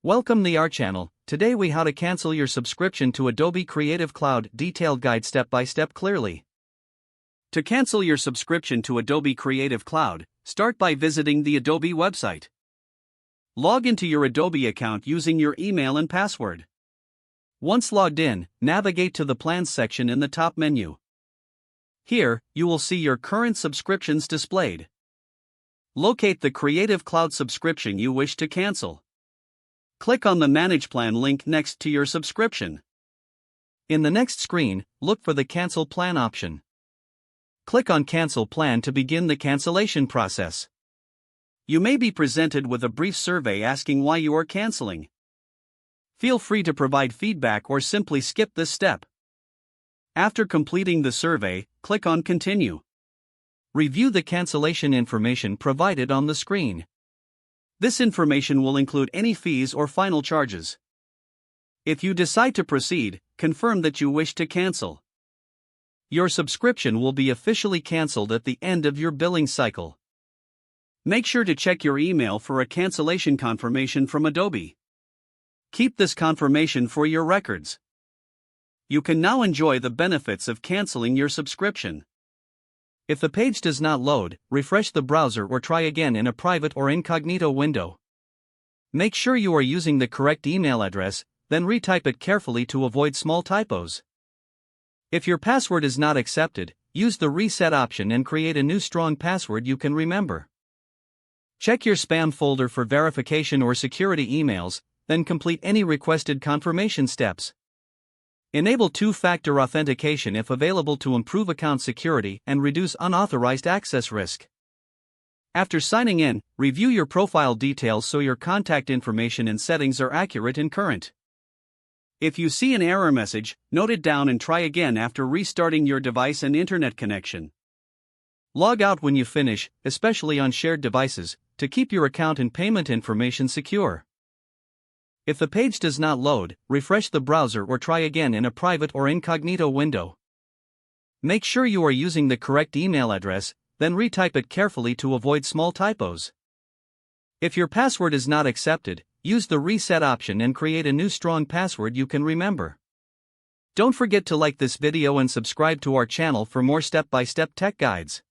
Welcome to our channel. Today we how to cancel your subscription to Adobe Creative Cloud, detailed guide step by step clearly. To cancel your subscription to Adobe Creative Cloud, start by visiting the Adobe website. Log into your Adobe account using your email and password. Once logged in, navigate to the Plans section in the top menu. Here, you will see your current subscriptions displayed. Locate the Creative Cloud subscription you wish to cancel. Click on the Manage Plan link next to your subscription. In the next screen, look for the Cancel Plan option. Click on Cancel Plan to begin the cancellation process. You may be presented with a brief survey asking why you are canceling. Feel free to provide feedback or simply skip this step. After completing the survey, click on Continue. Review the cancellation information provided on the screen. This information will include any fees or final charges. If you decide to proceed, confirm that you wish to cancel. Your subscription will be officially canceled at the end of your billing cycle. Make sure to check your email for a cancellation confirmation from Adobe. Keep this confirmation for your records. You can now enjoy the benefits of canceling your subscription. If the page does not load, refresh the browser or try again in a private or incognito window. Make sure you are using the correct email address, then retype it carefully to avoid small typos. If your password is not accepted, use the Reset option and create a new strong password you can remember. Check your spam folder for verification or security emails, then complete any requested confirmation steps. Enable two-factor authentication if available to improve account security and reduce unauthorized access risk. After signing in, review your profile details so your contact information and settings are accurate and current. If you see an error message, note it down and try again after restarting your device and internet connection. Log out when you finish, especially on shared devices, to keep your account and payment information secure. If the page does not load, refresh the browser or try again in a private or incognito window. Make sure you are using the correct email address, then retype it carefully to avoid small typos. If your password is not accepted, use the Reset option and create a new strong password you can remember. Don't forget to like this video and subscribe to our channel for more step-by-step tech guides.